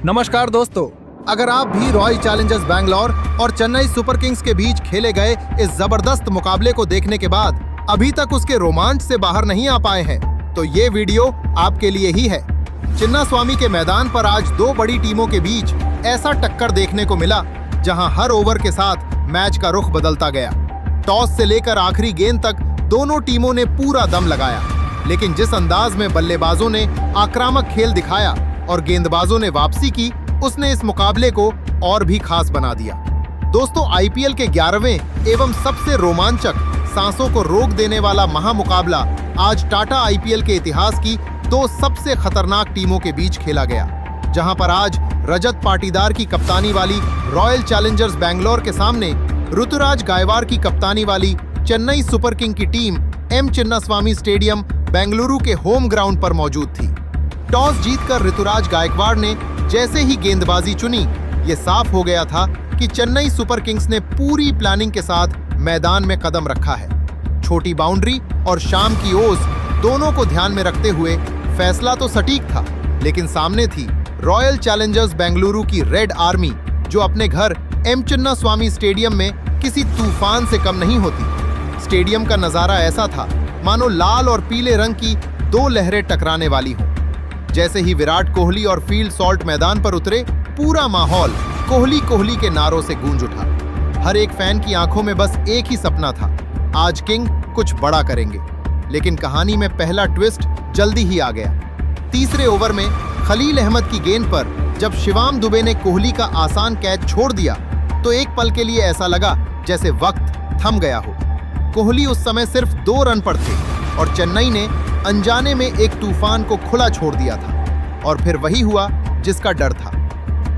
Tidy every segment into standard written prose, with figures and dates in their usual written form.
नमस्कार दोस्तों, अगर आप भी रॉयल चैलेंजर्स बैंगलोर और चेन्नई सुपर किंग्स के बीच खेले गए इस जबरदस्त मुकाबले को देखने के बाद अभी तक उसके रोमांच से बाहर नहीं आ पाए हैं, तो ये वीडियो आपके लिए ही है। चिन्नास्वामी के मैदान पर आज दो बड़ी टीमों के बीच ऐसा टक्कर देखने को मिला जहां हर ओवर के साथ मैच का रुख बदलता गया। टॉस से लेकर आखिरी गेंद तक दोनों टीमों ने पूरा दम लगाया, लेकिन जिस अंदाज में बल्लेबाजों ने आक्रामक खेल दिखाया और गेंदबाजों ने वापसी की, उसने इस मुकाबले को और भी खास बना दिया। दोस्तों, आईपीएल के 11वें एवं सबसे रोमांचक, सांसों को रोक देने वाला महामुकाबला आज टाटा आईपीएल के इतिहास की दो सबसे खतरनाक टीमों के बीच खेला गया, जहां पर आज रजत पाटीदार की कप्तानी वाली रॉयल चैलेंजर्स बैंगलोर के सामने ऋतुराज गायकवाड़ की कप्तानी वाली चेन्नई सुपर किंग की team M Chinnaswamy stadium Bengaluru के होम ग्राउंड पर मौजूद थी। टॉस जीतकर ऋतुराज गायकवाड़ ने जैसे ही गेंदबाजी चुनी, ये साफ हो गया था कि चेन्नई सुपर किंग्स ने पूरी प्लानिंग के साथ मैदान में कदम रखा है। छोटी बाउंड्री और शाम की ओस दोनों को ध्यान में रखते हुए फैसला तो सटीक था, लेकिन सामने थी रॉयल चैलेंजर्स बेंगलुरु की रेड आर्मी, जो अपने घर एम चिन्नास्वामी स्टेडियम में किसी तूफान से कम नहीं होती। स्टेडियम का नजारा ऐसा था मानो लाल और पीले रंग की दो लहरें टकराने वाली हों। जैसे ही विराट कोहली और फील्ड सॉल्ट मैदान पर उतरे, पूरा माहौल कोहली कोहली के नारों से गूंज उठा। हर एक फैन की आंखों में बस एक ही सपना था, आज किंग कुछ बड़ा करेंगे। लेकिन कहानी में पहला ट्विस्ट जल्दी ही आ गया। तीसरे ओवर में खलील अहमद की गेंद पर जब शिवम दुबे ने कोहली का आसान कैच छोड़ दिया, तो एक पल के लिए ऐसा लगा जैसे वक्त थम गया हो। कोहली उस समय सिर्फ 2 रन पर थे और चेन्नई ने अनजाने में एक तूफान को खुला छोड़ दिया था, और फिर वही हुआ जिसका डर था।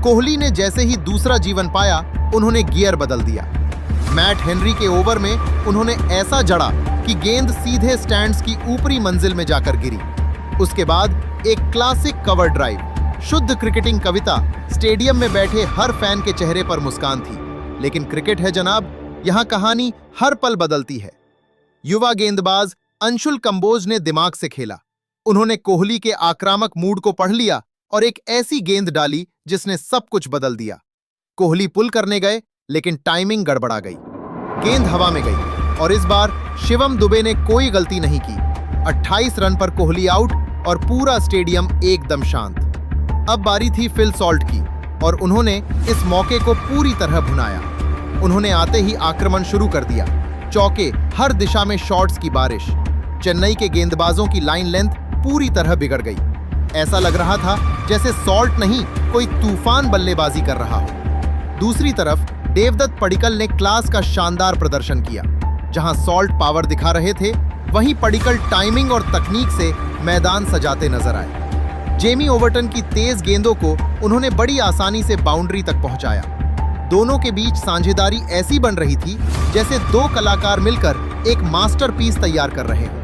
कोहली ने जैसे ही दूसरा जीवन पाया, उन्होंने गियर बदल दिया। मैट हेनरी के ओवर में उन्होंने ऐसा जड़ा कि गेंद सीधे स्टैंड्स की ऊपरी मंजिल में जाकर गिरी। उसके बाद एक क्लासिक कवर ड्राइव, शुद्ध क्रिकेटिंग कविता। स्टेडियम में बैठे हर फैन के चेहरे पर मुस्कान थी। लेकिन क्रिकेट है जनाब, यहाँ कहानी हर पल बदलती है। युवा गेंदबाज अंशुल कंबोज ने दिमाग से खेला। उन्होंने कोहली के आक्रामक मूड को पढ़ लिया और एक ऐसी गेंद डाली जिसने सब कुछ बदल दिया। कोहली पुल करने गए, लेकिन टाइमिंग गड़बड़ा गई। गेंद हवा में गई और इस बार शिवम दुबे ने कोई गलती नहीं की। 28 रन पर कोहली आउट और पूरा स्टेडियम एकदम शांत। अब बारी थी फिल सॉल्ट की और उन्होंने इस मौके को पूरी तरह भुनाया। उन्होंने आते ही आक्रमण शुरू कर दिया। चौके, हर दिशा में शॉट्स की बारिश। चेन्नई के गेंदबाजों की लाइन लेंथ पूरी तरह बिगड़ गई। ऐसा लग रहा था जैसे सॉल्ट नहीं, कोई तूफान बल्लेबाजी कर रहा हो। दूसरी तरफ देवदत्त पडिक्कल ने क्लास का शानदार प्रदर्शन किया। जहां सॉल्ट पावर दिखा रहे थे, वहीं पडिक्कल टाइमिंग और तकनीक से मैदान सजाते नजर आए। जेमी ओवर्टन की तेज गेंदों को उन्होंने बड़ी आसानी से बाउंड्री तक पहुंचाया। दोनों के बीच साझेदारी ऐसी बन रही थी जैसे दो कलाकार मिलकर एक मास्टरपीस तैयार कर रहे हों।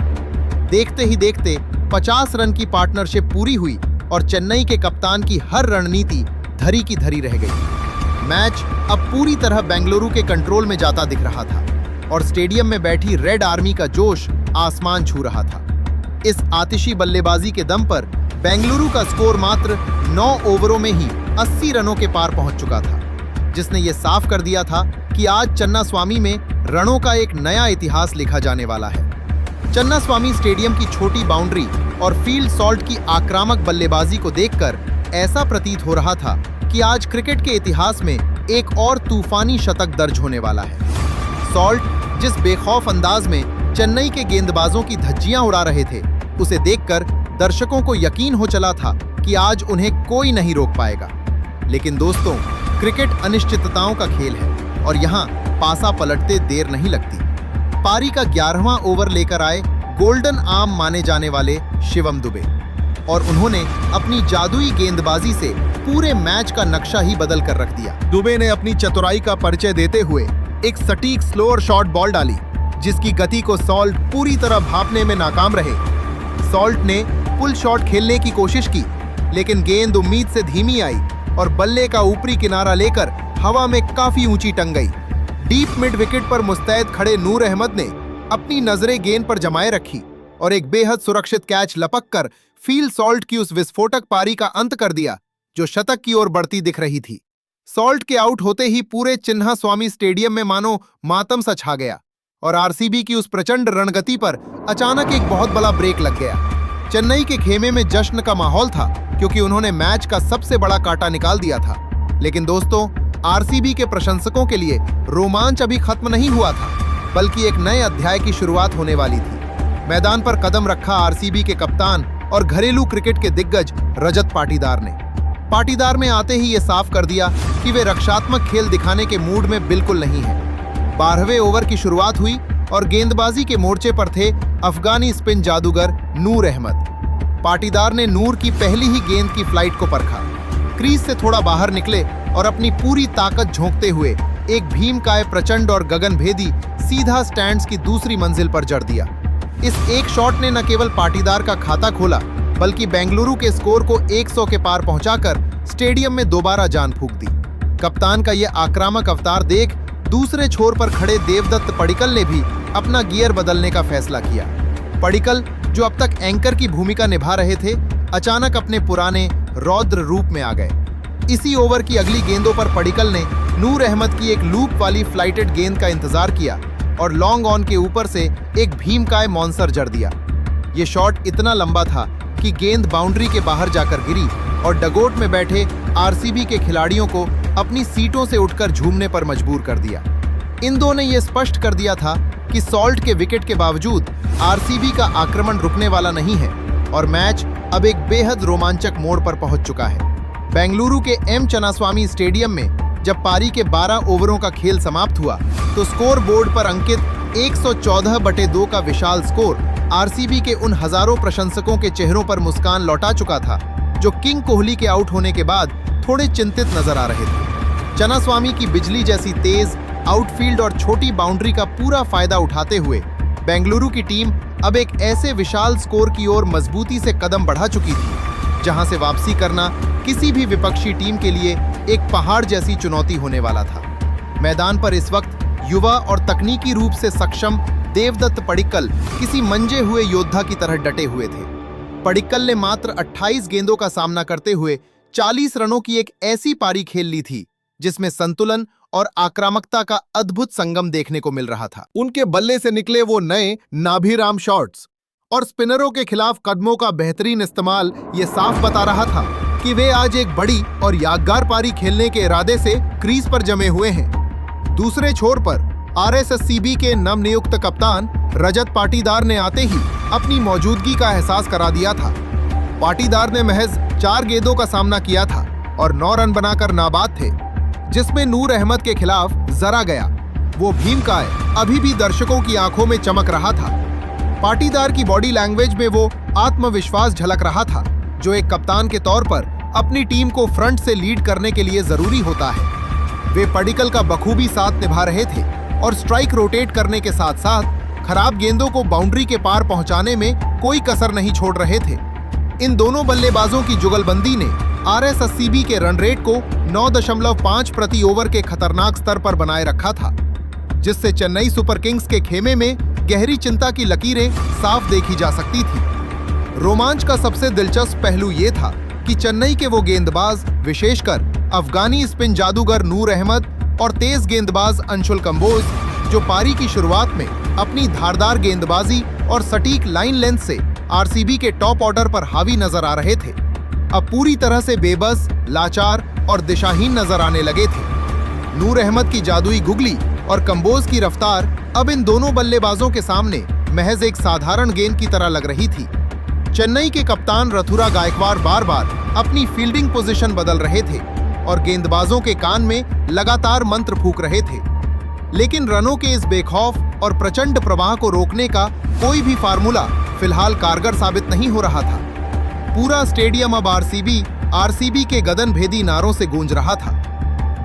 देखते ही देखते 50 रन की पार्टनरशिप पूरी हुई और चेन्नई के कप्तान की हर रणनीति धरी की धरी रह गई। मैच अब पूरी तरह बेंगलुरु के कंट्रोल में जाता दिख रहा था और स्टेडियम में बैठी रेड आर्मी का जोश आसमान छू रहा था। इस आतिशी बल्लेबाजी के दम पर बेंगलुरु का स्कोर मात्र 9 ओवरों में ही 80 रनों के पार पहुंच चुका था, जिसने ये साफ कर दिया था कि आज चिन्नास्वामी में रणों का एक नया इतिहास लिखा जाने वाला है। चिन्नास्वामी स्टेडियम की छोटी बाउंड्री और फील्ड सॉल्ट की आक्रामक बल्लेबाजी को देखकर ऐसा प्रतीत हो रहा था कि आज क्रिकेट के इतिहास में एक और तूफानी शतक दर्ज होने वाला है। सॉल्ट जिस बेखौफ अंदाज में चेन्नई के गेंदबाजों की धज्जियां उड़ा रहे थे, उसे देखकर दर्शकों को यकीन हो चला था कि आज उन्हें कोई नहीं रोक पाएगा। लेकिन दोस्तों, क्रिकेट अनिश्चितताओं का खेल है और यहाँ पासा पलटते देर नहीं लगती। पारी का 11वां ओवर लेकर आए गोल्डन आर्म माने जाने वाले शिवम दुबे, और उन्होंने अपनी जादुई गेंदबाजी से पूरे मैच का नक्शा ही बदल कर रख दिया। दुबे ने अपनी चतुराई का परिचय देते हुए एक सटीक स्लोअर शॉट बॉल डाली, जिसकी गति को सॉल्ट पूरी तरह भांपने में नाकाम रहे। सॉल्ट ने पुल शॉट खेलने की कोशिश की, लेकिन गेंद उम्मीद से धीमी आई और बल्ले का ऊपरी किनारा लेकर हवा में काफी ऊंची टंग गई। डीप मिड विकेट पर मुस्तैद खड़े नूर अहमद ने अपनी नजरें गेंद पर जमाए रखी और एक बेहद सुरक्षित कैच लपक कर फील्ड सॉल्ट की उस विस्फोटक पारी का अंत कर दिया, जो शतक की ओर बढ़ती दिख रही थी। सॉल्ट के आउट होते ही पूरे चिन्नास्वामी स्टेडियम में मानो मातम सा छा गया और आरसीबी की उस प्रचंड रणगति पर अचानक एक बहुत बड़ा ब्रेक लग गया। चेन्नई के खेमे में जश्न का माहौल था क्योंकि उन्होंने मैच का सबसे बड़ा कांटा निकाल दिया था। लेकिन दोस्तों, आरसीबी के प्रशंसकों के लिए रोमांच अभी खत्म नहीं हुआ था, बल्कि एक नए अध्याय की शुरुआत होने वाली थी। मैदान पर कदम रखा आरसीबी के कप्तान और घरेलू क्रिकेट के दिग्गज रजत पाटीदार ने। पाटीदार ने आते ही ये साफ कर दिया कि वे रक्षात्मक खेल दिखाने के मूड में बिल्कुल नहीं है। 12वें ओवर की शुरुआत हुई और गेंदबाजी के मोर्चे पर थे अफगानी स्पिन जादूगर नूर अहमद। पाटीदार ने नूर की पहली ही गेंद की फ्लाइट को परखा, क्रीज से थोड़ा बाहर निकले और अपनी पूरी ताकत झोंकते हुए एक भीमकाय प्रचंड और गगनभेदी सीधा स्टैंड्स की दूसरी मंजिल पर जड़ दिया। इस एक शॉट ने न केवल पाटीदार का खाता खोला, बल्कि बेंगलुरु के स्कोर को 100 के पार पहुंचाकर स्टेडियम में दोबारा जान फूंक दी। कप्तान का यह आक्रामक अवतार देख दूसरे छोर पर खड़े देवदत्त पडिक्कल ने भी अपना गियर बदलने का फैसला किया। पडिक्कल, जो अब तक एंकर की भूमिका निभा रहे थे, अचानक अपने पुराने रौद्र रूप में आ गए। इसी ओवर की अगली गेंदों पर पडिक्कल ने नूर अहमद की एक लूप वाली फ्लाइटेड गेंद का इंतजार किया और लॉन्ग ऑन के ऊपर से एक भीमकाय मॉन्सर जड़ दिया। ये शॉट इतना लंबा था कि गेंद बाउंड्री के बाहर जाकर गिरी और डगोट में बैठे आरसीबी के खिलाड़ियों को अपनी सीटों से उठकर झूमने पर मजबूर कर दिया। इन दो ने यह स्पष्ट कर दिया था कि सॉल्ट के विकेट के बावजूद आरसीबी का आक्रमण रुकने वाला नहीं है और मैच अब एक बेहद रोमांचक मोड़ पर पहुंच चुका है। बेंगलुरु के एम चिन्नास्वामी स्टेडियम में जब पारी के 12 ओवरों का खेल समाप्त हुआ तो स्कोर बोर्ड पर अंकित 114/2 का विशाल स्कोर आरसीबी के उन हजारों प्रशंसकों के चेहरों पर मुस्कान लौटा चुका था जो किंग कोहली के आउट होने के बाद थोड़े चिंतित नजर आ रहे थे। चिन्नास्वामी की बिजली जैसी तेज आउटफील्ड और छोटी बाउंड्री का पूरा फायदा उठाते हुए बेंगलुरु की टीम अब एक ऐसे विशाल स्कोर की ओर मजबूती से कदम बढ़ा चुकी थी जहां से वापसी करना किसी भी विपक्षी टीम के लिए एक पहाड़ जैसी चुनौती होने वाला था। मैदान पर इस वक्त युवा और तकनीकी रूप से सक्षम देवदत्त पडिक्कल किसी मंजे हुए योद्धा की तरह डटे हुए थे। पडिक्कल ने मात्र 28 गेंदों का सामना करते हुए 40 रनों की एक ऐसी पारी खेल ली थी जिसमें संतुलन और आक्रामकता का अद्भुत संगम देखने को मिल रहा था। उनके बल्ले से निकले वो नए नाभीराम शॉट्स और स्पिनरों के खिलाफ कदमों का बेहतरीन इस्तेमाल ये साफ बता रहा था कि वे आज एक बड़ी और यादगार पारी खेलने के इरादे से क्रीज पर जमे हुए हैं। दूसरे छोर पर आरसीबी के नवनियुक्त कप्तान रजत पाटीदार ने आते ही अपनी मौजूदगी का एहसास करा दिया था। पाटीदार ने महज 4 गेंदों का सामना किया था और 9 रन बनाकर नाबाद थे, जिसमें नूर अहमद के खिलाफ जरा गया वो भीमकाय अभी भी दर्शकों की आंखों में चमक रहा था। पाटीदार की बॉडी लैंग्वेज में वो आत्मविश्वास झलक रहा था जो एक कप्तान के तौर पर अपनी टीम को फ्रंट से लीड करने के लिए जरूरी होता है। वे पडिक्कल का बखूबी साथ निभा रहे थे और स्ट्राइक रोटेट करने के साथ साथ खराब गेंदों को बाउंड्री के पार पहुंचाने में कोई कसर नहीं छोड़ रहे थे। इन दोनों बल्लेबाजों की जुगलबंदी ने आरसीबी के रन रेट को 9.5 प्रति ओवर के खतरनाक स्तर पर बनाए रखा था, जिससे चेन्नई सुपर किंग्स के खेमे में गहरी चिंता की लकीरें साफ देखी जा सकती थी। रोमांच का सबसे दिलचस्प पहलू ये था कि चेन्नई के वो गेंदबाज, विशेषकर अफगानी स्पिन जादूगर नूर अहमद और तेज गेंदबाज अंशुल कंबोज, जो पारी की शुरुआत में अपनी धारदार गेंदबाजी और सटीक लाइन लेंथ से आरसीबी के टॉप ऑर्डर पर हावी नजर आ रहे थे, अब पूरी तरह से बेबस, लाचार और दिशाहीन नजर आने लगे थे। नूर अहमद की जादुई गुगली और कंबोज की रफ्तार अब इन दोनों बल्लेबाजों के सामने महज एक साधारण गेंद की तरह लग रही थी। चेन्नई के कप्तान रथुरा गायकवाड़ बार बार अपनी फील्डिंग पोजीशन बदल रहे थे और गेंदबाजों के कान में लगातार मंत्र फूंक रहे थे, लेकिन रनों के इस बेखौफ और प्रचंड प्रवाह को रोकने का कोई भी फार्मूला फिलहाल कारगर साबित नहीं हो रहा था। पूरा स्टेडियम अब आरसीबी के गगनभेदी नारों से गूंज रहा था।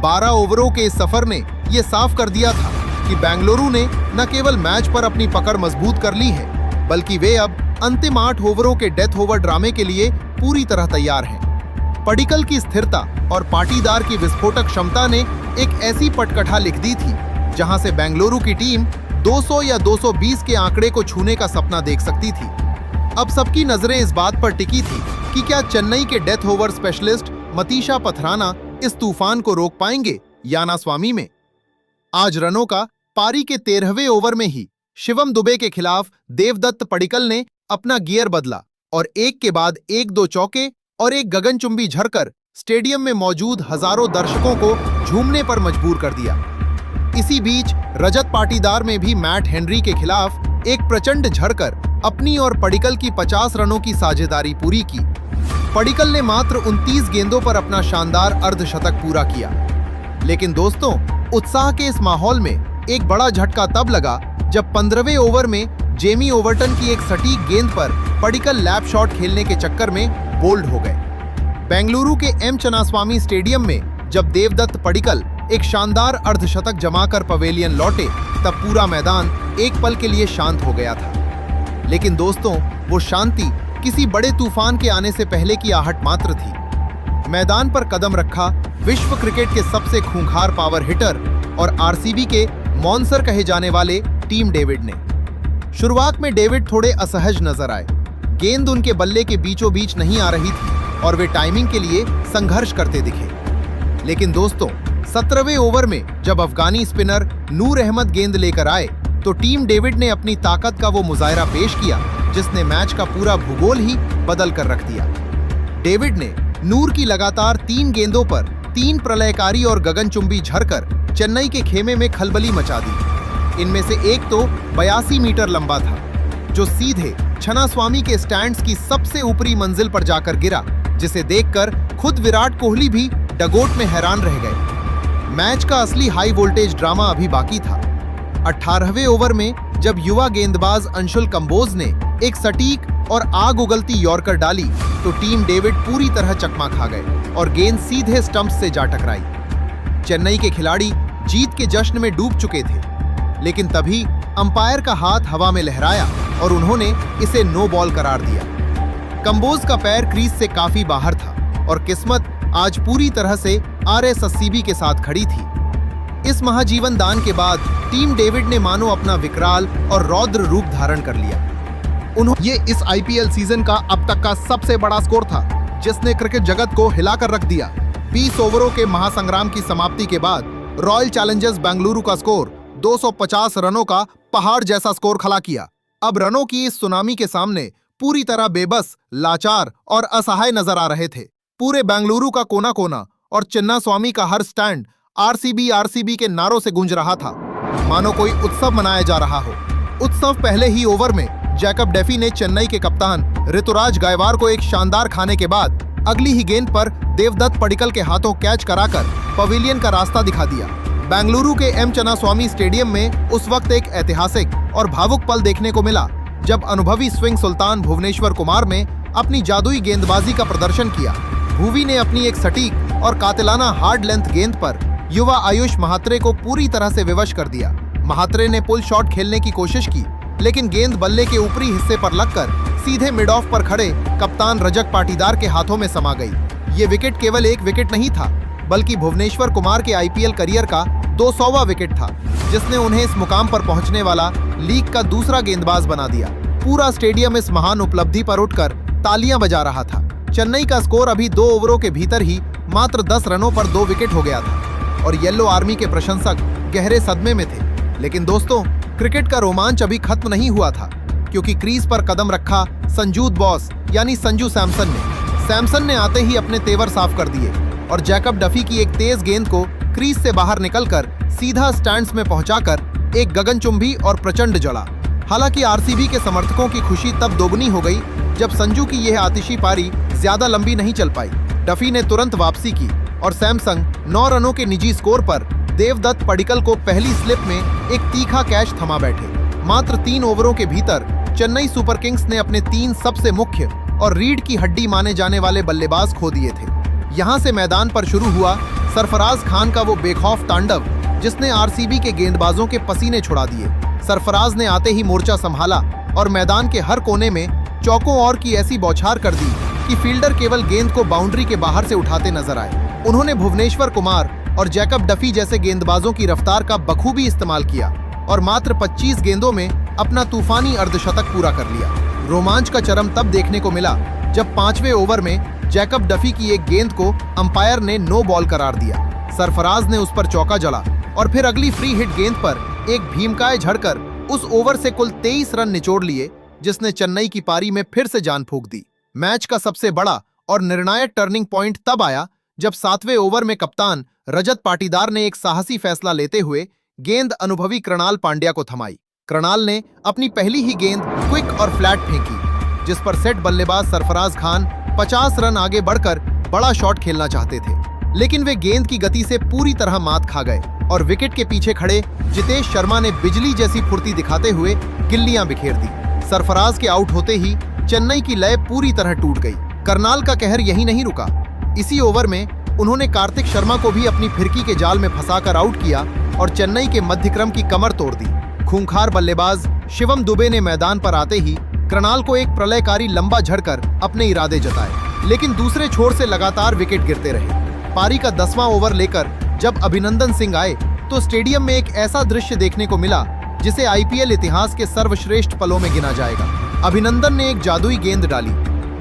12 ओवरों के इस सफर ने यह साफ कर दिया था कि बेंगलुरु ने न केवल मैच पर अपनी पकड़ मजबूत कर ली है, बल्कि वे अब अंतिम 8 ओवरों के डेथ ओवर ड्रामे के लिए पूरी तरह तैयार हैं। पडिक्कल की स्थिरता और पाटीदार की विस्फोटक क्षमता ने एक ऐसी पटकथा लिख दी थी जहां से बेंगलुरु की टीम 200 या 220 के आंकड़े को छूने का सपना देख सकती थी। अब सबकी नजरें इस बात पर टिकी थी कि क्या चेन्नई के डेथ ओवर स्पेशलिस्ट मतीशा पथराना इस तूफान को रोक पाएंगे याना स्वामी में। आज रनों का पारी के 13वें ओवर में ही शिवम दुबे के खिलाफ देवदत्त पडिक्कल ने अपना गियर बदला और एक के बाद एक 2 चौके और एक गगनचुंबी झड़कर स्टेडियम में मौजूद हजारों दर्शकों को झूमने पर मजबूर कर दिया। इसी बीच रजत पाटीदार में भी मैट हेनरी के खिलाफ एक प्रचंड झड़कर अपनी और पडिक्कल की 50 रनों की साझेदारी पूरी की। पडिक्कल ने मात्र 29 गेंदों पर अपना शानदार अर्धशतक पूरा किया। लेकिन दोस्तों, उत्साह के इस माहौल में एक बड़ा झटका तब लगा जब 15वें ओवर में जेमी ओवर्टन की एक सटीक गेंद पर पडिक्कल लैप शॉट खेलने के चक्कर में बोल्ड हो गए। बेंगलुरु के एम चन्नास्वामी स्टेडियम में जब देवदत्त पडिक्कल एक शानदार अर्धशतक जमाकर पवेलियन लौटे, तब पूरा मैदान एक पल के लिए शांत हो गया था। लेकिन दोस्तों, वो शांति किसी बड़े तूफान के आने से पहले की आहट मात्र थी। मैदान पर कदम रखा विश्व क्रिकेट के सबसे खूंखार पावर हिटर और आरसीबी के मॉन्सर कहे जाने वाले टीम डेविड ने। शुरुआत में डेविड थोड़े असहज नजर आए। गेंद उनके बल्ले के बीचों बीच नहीं आ रही थी और वे टाइमिंग के लिए संघर्ष करते दिखे। लेकिन दोस्तों, 17वें ओवर में जब अफगानी स्पिनर नूर अहमद गेंद लेकर आए तो टीम डेविड ने अपनी ताकत का वो मुजाहरा पेश किया जिसने मैच का पूरा भूगोल ही बदल कर रख दिया। डेविड ने नूर की लगातार 3 गेंदों पर 3 प्रलयकारी और गगनचुंबी झड़कर चेन्नई के खेमे में खलबली मचा दी। इनमें से एक तो 82 मीटर लंबा था, जो सीधे छन्नास्वामी के स्टैंड्स की सबसे ऊपरी मंजिल पर जाकर गिरा, जिसे देखकर खुद विराट कोहली भी डगोट में हैरान रह गए। मैच का असली हाई वोल्टेज ड्रामा अभी बाकी था। 18वें ओवर में जब युवा गेंदबाज अंशुल कंबोज ने एक सटीक और आग उगलती यॉर्कर डाली तो टीम डेविड पूरी तरह चकमा खा गए और गेंद सीधे स्टंप्स से जा टकराई। चेन्नई के खिलाड़ी जीत के जश्न में डूब चुके थे, लेकिन तभी अंपायर का हाथ हवा में लहराया और उन्होंने इसे नो बॉल करार दिया। कंबोज का पैर क्रीज से काफी बाहर था और किस्मत आज पूरी तरह से आरसीबी के साथ खड़ी थी। इस महाजीवन दान के बाद टीम डेविड ने मानो अपना विकराल और रौद्र रूप धारण कर लिया। ये इस आईपीएल सीजन का अब तक का सबसे बड़ा स्कोर था, जिसने क्रिकेट जगत को हिलाकर रख दिया। 20 ओवरों के महासंग्राम की समाप्ति के बाद रॉयल चैलेंजर्स बेंगलुरु का स्कोर 250 रनों का पहाड़ जैसा स्कोर खड़ा किया। अब रनों की इस सुनामी के सामने पूरी तरह बेबस, लाचार और असहाय नजर आ रहे थे। पूरे बेंगलुरु का कोना कोना और चिन्नास्वामी का हर स्टैंड आरसीबी के नारों से गूंज रहा था, मानो कोई उत्सव मनाया जा रहा हो। उत्सव पहले ही ओवर में जैकब डेफी ने चेन्नई के कप्तान ऋतुराज गायकवाड़ को एक शानदार खाने के बाद अगली ही गेंद पर देवदत्त पडिक्कल के हाथों कैच कराकर पवेलियन का रास्ता दिखा दिया। बेंगलुरु के एम चन्नास्वामी स्टेडियम में उस वक्त एक ऐतिहासिक और भावुक पल देखने को मिला जब अनुभवी स्विंग सुल्तान भुवनेश्वर कुमार में अपनी जादुई गेंदबाजी का प्रदर्शन किया। भुवी ने अपनी एक सटीक और कातिलाना हार्ड लेंथ गेंद पर युवा आयुष महात्रे को पूरी तरह से विवश कर दिया। महात्रे ने पुल शॉट खेलने की कोशिश की, लेकिन गेंद बल्ले के ऊपरी हिस्से पर लगकर सीधे मिड ऑफ पर खड़े कप्तान रजत पाटीदार के हाथों में समा गई। ये विकेट केवल एक विकेट नहीं था, बल्कि भुवनेश्वर कुमार के आईपीएल करियर का 200वां विकेट था, जिसने उन्हें इस मुकाम पर पहुंचने वाला लीग का दूसरा गेंदबाज बना दिया। पूरा स्टेडियम इस महान उपलब्धि पर उठकर तालियां बजा रहा था। चेन्नई का स्कोर अभी 2 ओवरों के भीतर ही मात्र 10 रनों पर 2 विकेट हो गया था और येलो आर्मी के प्रशंसक गहरे सदमे में थे। लेकिन दोस्तों, क्रिकेट का रोमांच अभी खत्म नहीं हुआ था, क्योंकि क्रीज पर कदम रखा संजूद बॉस यानी संजू सैमसन ने। सैमसन ने आते ही अपने तेवर साफ कर दिए और जैकब डफी की एक तेज गेंद को क्रीज से बाहर निकलकर सीधा स्टैंड्स में पहुंचाकर एक गगनचुंबी और प्रचंड जड़ा। हालांकि आरसीबी के समर्थकों की खुशी तब दोगुनी हो गई जब संजू की यह आतिशी पारी ज्यादा लंबी नहीं चल पाई। डफी ने तुरंत वापसी की और सैमसंग 9 रनों के निजी स्कोर पर देवदत्त पडिक्कल को पहली स्लिप में एक तीखा कैच थमा बैठे। मात्र 3 ओवरों के भीतर चेन्नई सुपर किंग्स ने अपने 3 सबसे मुख्य और रीढ़ की हड्डी माने जाने वाले बल्लेबाज खो दिए थे। यहां से मैदान पर शुरू हुआ सरफराज खान का वो बेखौफ तांडव, जिसने आरसीबी के गेंदबाजों के पसीने छुड़ा दिए। सरफराज ने आते ही मोर्चा संभाला और मैदान के हर कोने में चौकों और की ऐसी बौछार कर दी कि फील्डर केवल गेंद को बाउंड्री के बाहर से उठाते नजर आए। उन्होंने भुवनेश्वर कुमार और जैकब डफी जैसे गेंदबाजों की रफ्तार का बखूबी इस्तेमाल किया और मात्र 25 गेंदों में अपना तूफानी अर्धशतक पूरा कर लिया। रोमांच का चरम तब देखने को मिला जब 5वें ओवर में जैकब डफी की एक गेंद को अंपायर ने नो बॉल करार दिया। सरफराज ने उस पर चौका जड़ा और फिर अगली फ्री हिट गेंद पर एक भीमकाय झड़कर उस ओवर से कुल 23 रन निचोड़ लिए, जिसने चेन्नई की पारी में फिर से जान फूंक दी। मैच का सबसे बड़ा और निर्णायक टर्निंग पॉइंट तब आया जब 7वें ओवर में कप्तान रजत पाटीदार ने एक साहसी फैसला लेते हुए गेंद अनुभवी कृणाल पांड्या को थमाई। कृणाल ने अपनी पहली ही गेंद क्विक और फ्लैट फेंकी, जिस पर सेट बल्लेबाज सरफराज खान 50 रन आगे बढ़कर बड़ा शॉट खेलना चाहते थे, लेकिन वे गेंद की गति से पूरी तरह मात खा गए और विकेट के पीछे खड़े जितेश शर्मा ने बिजली जैसी फुर्ती दिखाते हुए गिल्लियां बिखेर दी। सरफराज के आउट होते ही चेन्नई की लय पूरी तरह टूट गई। करनाल का कहर यही नहीं रुका। इसी ओवर में उन्होंने कार्तिक शर्मा को भी अपनी फिरकी के जाल में फंसाकर आउट किया और चेन्नई के मध्यक्रम की कमर तोड़ दी। खूंखार बल्लेबाज शिवम दुबे ने मैदान पर आते ही कृणाल को एक प्रलयकारी लंबा झड़कर अपने इरादे जताए, लेकिन दूसरे छोर से लगातार विकेट गिरते रहे। पारी का 10वां ओवर लेकर जब अभिनंदन सिंह आए तो स्टेडियम में एक ऐसा दृश्य देखने को मिला जिसे आईपीएल इतिहास के सर्वश्रेष्ठ पलों में गिना जाएगा। अभिनंदन ने एक जादुई गेंद डाली,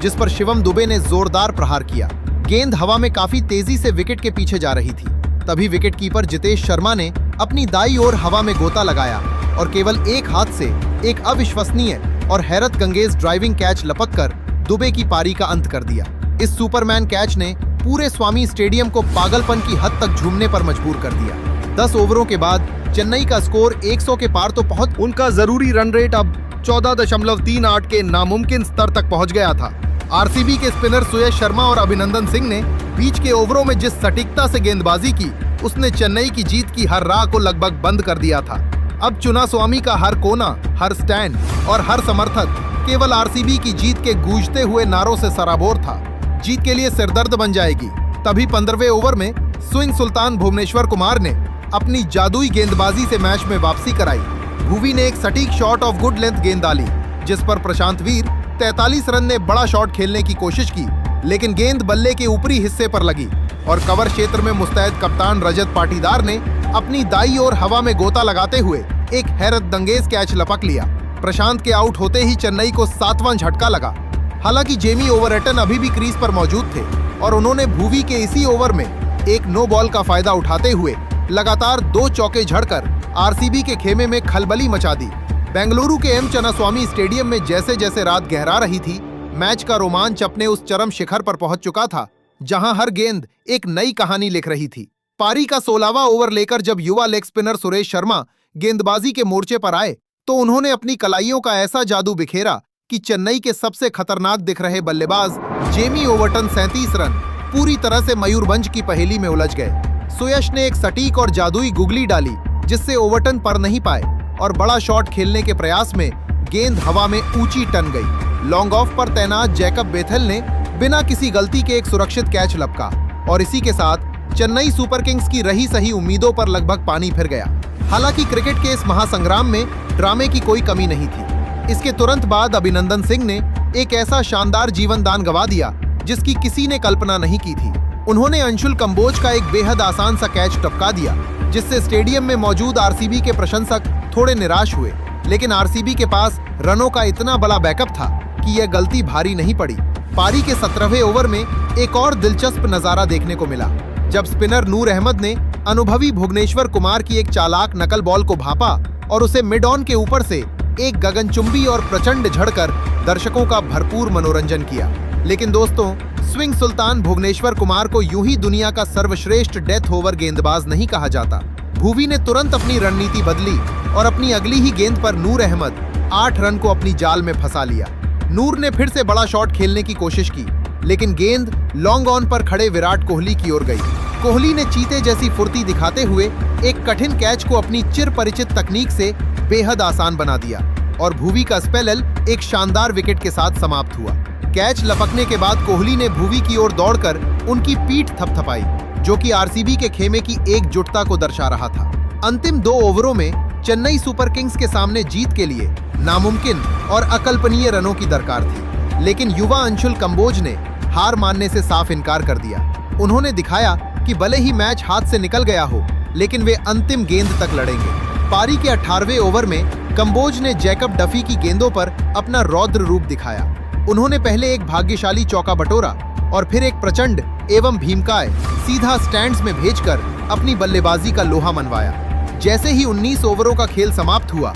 जिस पर शिवम दुबे ने जोरदार प्रहार किया। गेंद हवा में काफी तेजी से विकेट के पीछे जा रही थी। तभी विकेटकीपर जितेश शर्मा ने अपनी दाईं ओर हवा में गोता लगाया और केवल एक हाथ से एक अविश्वसनीय और हैरत अंगेज ड्राइविंग कैच लपककर दुबे की पारी का अंत कर दिया। इस सुपरमैन कैच ने पूरे स्वामी स्टेडियम को पागलपन की हद तक झूमने पर मजबूर कर दिया। 10 ओवरों के बाद चेन्नई का स्कोर 100 के पार तो पहुंच उनका जरूरी रन रेट अब 14.38 के नामुमकिन स्तर तक पहुंच गया था। आरसीबी के स्पिनर सुयश शर्मा और अभिनंदन सिंह ने बीच के ओवरों में जिस सटीकता से गेंदबाजी की, उसने चेन्नई की जीत की हर राह को लगभग बंद कर दिया था। अब चुना स्वामी का हर कोना, हर स्टैंड और हर समर्थक केवल आरसीबी की जीत के गूंजते हुए नारों से सराबोर था। जीत के लिए सिरदर्द बन जाएगी। तभी 15वें ओवर में स्विंग सुल्तान भुवनेश्वर कुमार ने अपनी जादुई गेंदबाजी से मैच में वापसी कराई। भुवी ने एक सटीक शॉट ऑफ गुड लेंथ गेंद डाली, जिस पर प्रशांत वीर 43 रन ने बड़ा शॉट खेलने की कोशिश की, लेकिन गेंद बल्ले के ऊपरी हिस्से पर लगी और कवर क्षेत्र में मुस्तैद कप्तान रजत पाटीदार ने अपनी दाईं ओर हवा में गोता लगाते हुए एक हैरतअंगेज कैच लपक लिया। प्रशांत के आउट होते ही चेन्नई को 7वां झटका लगा। हालांकि जेमी ओवरटन अभी भी क्रीज पर मौजूद थे और उन्होंने भुवी के इसी ओवर में एक नो बॉल का फायदा उठाते हुए लगातार 2 चौके झड़कर आरसीबी के खेमे में खलबली मचा दी। बेंगलुरु के एम चन्नास्वामी स्टेडियम में जैसे जैसे रात गहरा रही थी, मैच का रोमांच अपने उस चरम शिखर पर पहुंच चुका था जहां हर गेंद एक नई कहानी लिख रही थी। पारी का 16वां ओवर लेकर जब युवा लेग स्पिनर सुरेश शर्मा गेंदबाजी के मोर्चे पर आए तो उन्होंने अपनी कलाइयों का ऐसा जादू बिखेरा कि चेन्नई के सबसे खतरनाक दिख रहे बल्लेबाज जेमी ओवरटन 37 रन पूरी तरह से मयूरभंज की पहेली में उलझ गए। सुयश ने एक सटीक और जादुई गुगली डाली, जिससे ओवरटन पर नहीं पाए और बड़ा शॉट खेलने के प्रयास में गेंद हवा में ऊंची टन गई। लॉन्ग ऑफ पर तैनात जैकब बेथेल ने बिना किसी गलती के एक सुरक्षित कैच लपका और इसी के साथ चेन्नई सुपर किंग्स की रही सही उम्मीदों पर लगभग पानी फिर गया। हालांकि क्रिकेट के इस महासंग्राम में ड्रामे की कोई कमी नहीं थी। इसके तुरंत बाद अभिनंदन सिंह ने एक ऐसा शानदार जीवन दान गंवा दिया जिसकी किसी ने कल्पना नहीं की थी। उन्होंने अंशुल कंबोज का एक बेहद आसान सा कैच टपका दिया, जिससे स्टेडियम में मौजूद आरसीबी के प्रशंसक थोड़े निराश हुए, लेकिन आरसीबी के पास रनों का इतना बड़ा बैकअप था कि यह गलती भारी नहीं पड़ी। पारी के 17वें ओवर में एक और दिलचस्प नजारा देखने को मिला, जब स्पिनर नूर अहमद ने अनुभवी भुवनेश्वर कुमार की एक चालाक नकल बॉल को भापा और उसे मिड ऑन के ऊपर से एक गगनचुंबी और प्रचंड झड़कर दर्शकों का भरपूर मनोरंजन किया। लेकिन दोस्तों, स्विंग सुल्तान भुवनेश्वर कुमार को यूं ही दुनिया का सर्वश्रेष्ठ डेथ ओवर गेंदबाज नहीं कहा जाता। भुवी ने तुरंत अपनी रणनीति बदली और अपनी अगली ही गेंद पर नूर अहमद 8 रन को अपनी जाल में फंसा लिया। नूर ने फिर से बड़ा शॉट खेलने की कोशिश की, लेकिन गेंद लॉन्ग ऑन पर खड़े विराट कोहली की ओर गई। कोहली ने चीते जैसी फुर्ती दिखाते हुए एक कठिन कैच को अपनी चिर परिचित तकनीक से बेहद आसान बना दिया और भुवी का स्पेल एक शानदार विकेट के साथ समाप्त हुआ। कैच लपकने के बाद कोहली ने भुवी की ओर दौड़कर उनकी पीठ थपथपाई, जो कि आरसीबी के खेमे की एकजुटता को दर्शा रहा था। अंतिम 2 ओवरों में चेन्नई सुपर किंग्स के सामने जीत के लिए नामुमकिन और अकल्पनीय रनों की दरकार थी, लेकिन युवा अंशुल कंबोज ने हार मानने से साफ इनकार कर दिया। उन्होंने दिखाया कि भले ही मैच हाथ से निकल गया हो, लेकिन वे अंतिम गेंद तक लड़ेंगे। पारी के 18वें ओवर में कंबोज ने जैकब डफी की गेंदों पर अपना रौद्र रूप दिखाया। उन्होंने पहले एक भाग्यशाली चौका बटोरा, और फिर एक प्रचंड एवं भीमकाय सीधा स्टैंड्स में भेजकर अपनी बल्लेबाजी का लोहा मनवाया। जैसे ही 19 ओवरों का खेल समाप्त हुआ,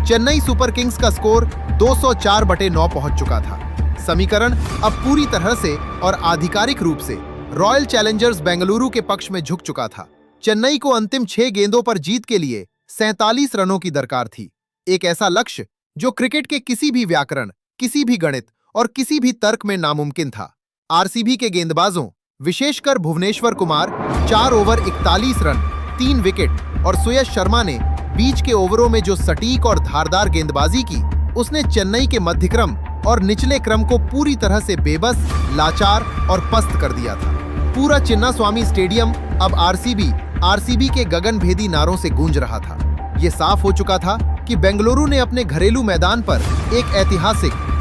चेन्नई सुपर किंग्स का स्कोर 204/9 पहुंच चुका था। समीकरण अब पूरी तरह से और आधिकारिक रूप से रॉयल चैलेंजर्स बेंगलुरु के पक्ष में झुक चुका था। चेन्नई को अंतिम 6 गेंदों पर जीत के लिए 47 रनों की दरकार थी। एक ऐसा लक्ष्य जो क्रिकेट के किसी भी व्याकरण, किसी भी गणित और किसी भी तर्क में नामुमकिन था। आरसीबी के गेंदबाजों, विशेषकर Bhuvneshwar Kumar 4 over 41 run, 3 wicket और सुयश शर्मा ने बीच के ओवरों में जो सटीक और धारदार गेंदबाजी की, उसने चेन्नई के मध्यक्रम और निचले क्रम को पूरी तरह से बेबस, लाचार और पस्त कर दिया था। पूरा चिन्नास्वामी स्टेडियम अब आरसीबी के गगनभेदी नारों से गूंज रहा था। ये साफ हो चुका था कि बेंगलुरु ने अपने घरेलू मैदान पर एक ऐतिहासिक